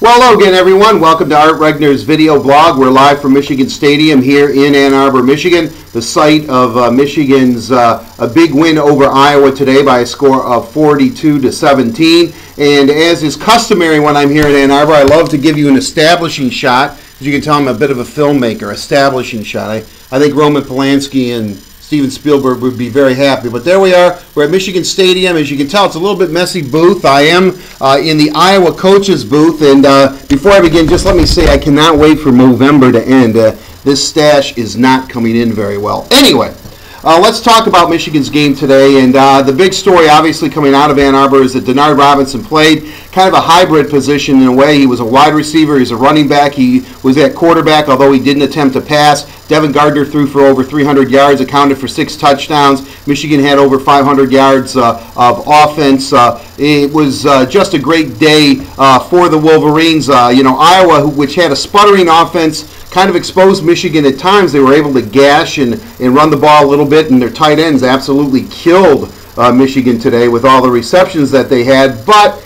Well, hello again, everyone. Welcome to Art Regner's video blog. We're live from Michigan Stadium here in Ann Arbor, Michigan, the site of Michigan's a big win over Iowa today by a score of 42-17. And as is customary when I'm here in Ann Arbor, I love to give you an establishing shot. As you can tell, I'm a bit of a filmmaker. Establishing shot. I think Roman Polanski and Steven Spielberg would be very happy. But there we are. We're at Michigan Stadium. As you can tell, it's a little bit messy booth. I am in the Iowa coaches booth. And before I begin, just let me say I cannot wait for Movember to end. This stash is not coming in very well. Anyway, let's talk about Michigan's game today. And the big story, obviously, coming out of Ann Arbor is that Denard Robinson played kind of a hybrid position in a way. He was a wide receiver. He's a running back. He was at quarterback, although he didn't attempt to pass. Devin Gardner threw for over 300 yards, accounted for 6 touchdowns. Michigan had over 500 yards of offense. It was just a great day for the Wolverines. Iowa, which had a sputtering offense, kind of exposed Michigan at times. They were able to gash and run the ball a little bit, and their tight ends absolutely killed Michigan today with all the receptions that they had. But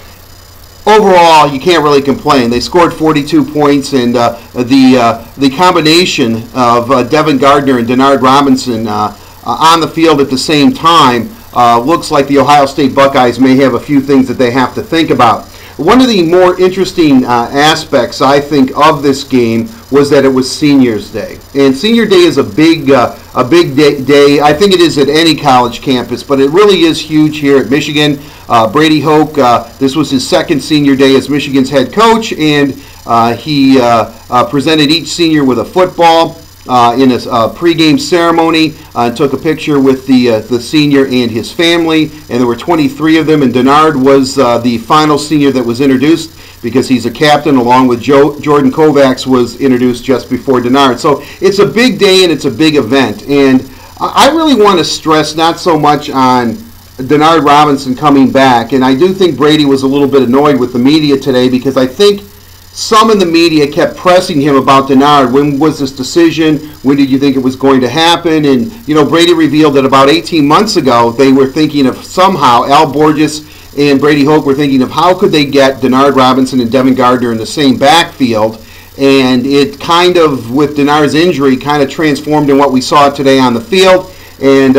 overall, you can't really complain. They scored 42 points, and the combination of Devin Gardner and Denard Robinson on the field at the same time looks like the Ohio State Buckeyes may have a few things that they have to think about. One of the more interesting aspects, I think, of this game was that it was Seniors Day. And Senior Day is a big day. I think it is at any college campus, but it really is huge here at Michigan. Brady Hoke, this was his second senior day as Michigan's head coach, and he presented each senior with a football in a pregame ceremony, took a picture with the senior and his family, and there were 23 of them, and Denard was the final senior that was introduced because he's a captain, along with Jordan Kovacs was introduced just before Denard. So it's a big day and it's a big event, and I really want to stress not so much on Denard Robinson coming back, and I do think Brady was a little bit annoyed with the media today because I think some in the media kept pressing him about Denard. When was this decision? When did you think it was going to happen? And, Brady revealed that about 18 months ago, they were thinking of somehow, Al Borges and Brady Hoke were thinking of how could they get Denard Robinson and Devin Gardner in the same backfield. And it kind of, with Denard's injury, kind of transformed in what we saw today on the field. And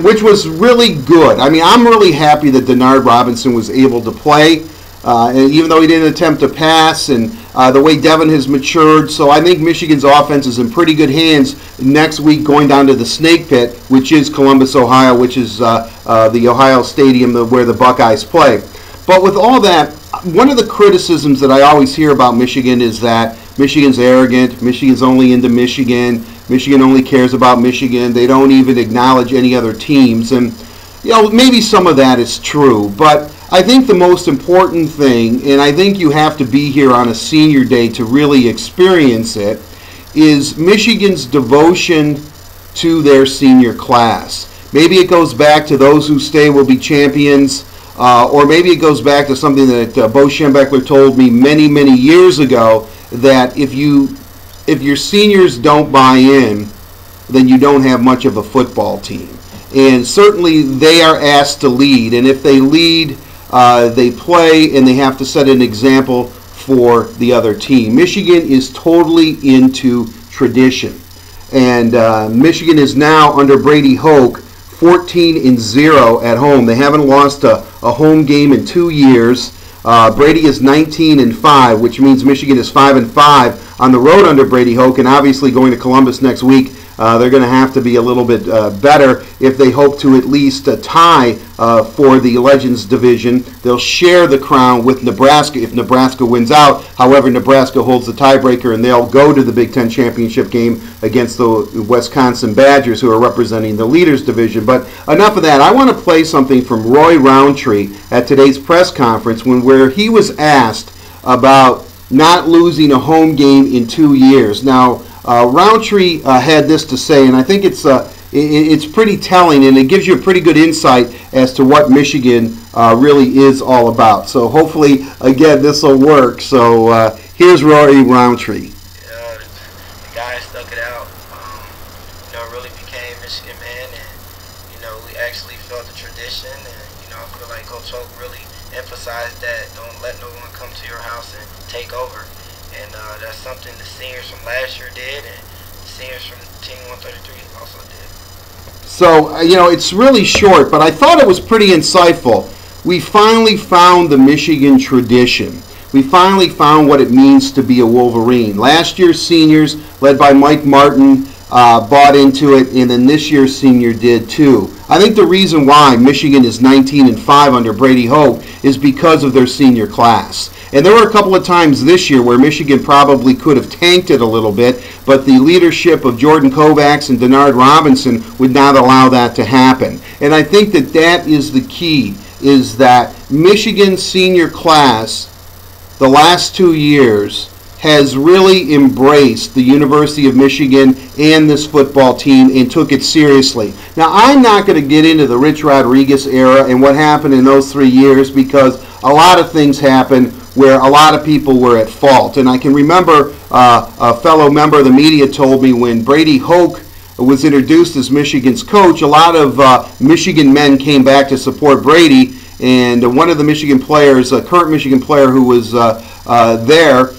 which was really good. I mean, I'm really happy that Denard Robinson was able to play. And even though he didn't attempt to pass, and the way Devin has matured. So I think Michigan's offense is in pretty good hands next week going down to the Snake Pit, which is Columbus, Ohio, which is the Ohio Stadium where the Buckeyes play. But with all that, one of the criticisms that I always hear about Michigan is that Michigan's arrogant, Michigan's only into Michigan, Michigan only cares about Michigan, they don't even acknowledge any other teams. And, maybe some of that is true, but I think the most important thing, and I think you have to be here on a senior day to really experience it, is Michigan's devotion to their senior class. Maybe it goes back to those who stay will be champions, or maybe it goes back to something that Bo Schembechler told me many, many years ago, that if your seniors don't buy in, then you don't have much of a football team. And certainly they are asked to lead, and if they lead, they play, and they have to set an example for the other team. Michigan is totally into tradition, and Michigan is now under Brady Hoke 14-0 at home. They haven't lost a home game in 2 years. Brady is 19-5, which means Michigan is 5-5 on the road under Brady Hoke, and obviously going to Columbus next week. They're going to have to be a little bit better if they hope to at least tie for the Legends division. They'll share the crown with Nebraska if Nebraska wins out. However, Nebraska holds the tiebreaker, and they'll go to the Big Ten championship game against the Wisconsin Badgers, who are representing the Leaders division. But enough of that. I want to play something from Roy Roundtree at today's press conference where he was asked about not losing a home game in 2 years. Now, Roundtree had this to say, and I think it's pretty telling, and it gives you a pretty good insight as to what Michigan really is all about. So hopefully, again, this will work. So here's Roy Roundtree. The guys stuck it out. Really became Michigan men, and we actually felt the tradition, and I feel like Coach Hoke really emphasized guys that don't let no one come to your house and take over. And that's something the seniors from last year did, and the seniors from Team 133 also did. So, it's really short, but I thought it was pretty insightful. We finally found the Michigan tradition. We finally found what it means to be a Wolverine. Last year's seniors, led by Mike Martin, bought into it, and then this year's senior did too. I think the reason why Michigan is 19-5 under Brady Hoke is because of their senior class. And there were a couple of times this year where Michigan probably could have tanked it a little bit, but the leadership of Jordan Kovacs and Denard Robinson would not allow that to happen. And I think that that is the key, is that Michigan's senior class the last 2 years has really embraced the University of Michigan and this football team and took it seriously. Now, I'm not going to get into the Rich Rodriguez era and what happened in those 3 years, because a lot of things happened where a lot of people were at fault. And I can remember a fellow member of the media told me when Brady Hoke was introduced as Michigan's coach, a lot of Michigan men came back to support Brady. And one of the Michigan players, a current Michigan player who was there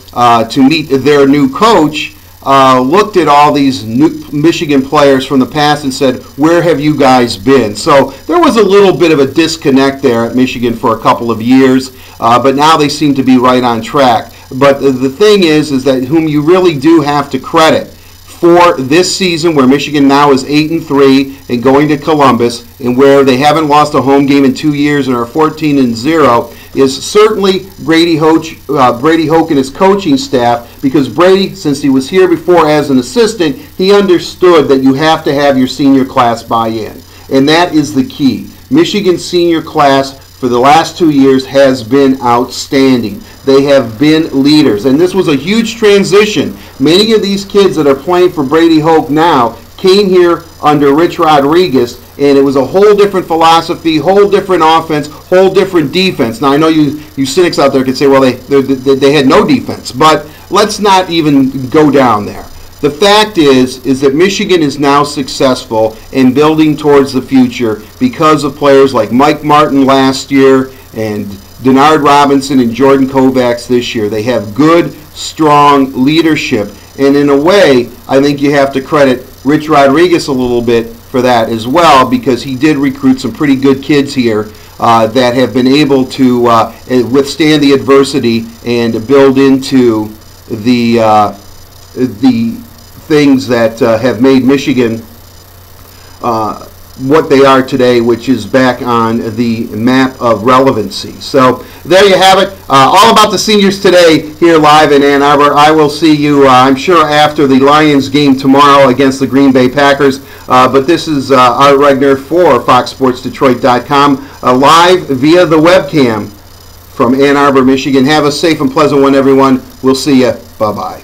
to meet their new coach, looked at all these new Michigan players from the past and said, "Where have you guys been?" So there was a little bit of a disconnect there at Michigan for a couple of years, but now they seem to be right on track. But the thing is that whom you really do have to credit for this season, where Michigan now is 8-3 and going to Columbus, and where they haven't lost a home game in 2 years and are 14-0, is certainly Brady Hoke and his coaching staff, because Brady, since he was here before as an assistant, he understood that you have to have your senior class buy in. And that is the key. Michigan's senior class for the last 2 years has been outstanding. They have been leaders. And this was a huge transition. Many of these kids that are playing for Brady Hoke now came here under Rich Rodriguez, and it was a whole different philosophy, whole different offense, whole different defense. Now, I know you cynics out there could say, well, they had no defense, but let's not even go down there. The fact is that Michigan is now successful in building towards the future because of players like Mike Martin last year and Denard Robinson and Jordan Kovacs this year. They have good, strong leadership, and in a way, I think you have to credit Rich Rodriguez a little bit for that as well, because he did recruit some pretty good kids here that have been able to withstand the adversity and build into the things that have made Michigan what they are today, which is back on the map of relevancy. So there you have it. All about the seniors today here live in Ann Arbor. I will see you, I'm sure, after the Lions game tomorrow against the Green Bay Packers. But this is Art Regner for FoxSportsDetroit.com, live via the webcam from Ann Arbor, Michigan. Have a safe and pleasant one, everyone. We'll see you. Bye-bye.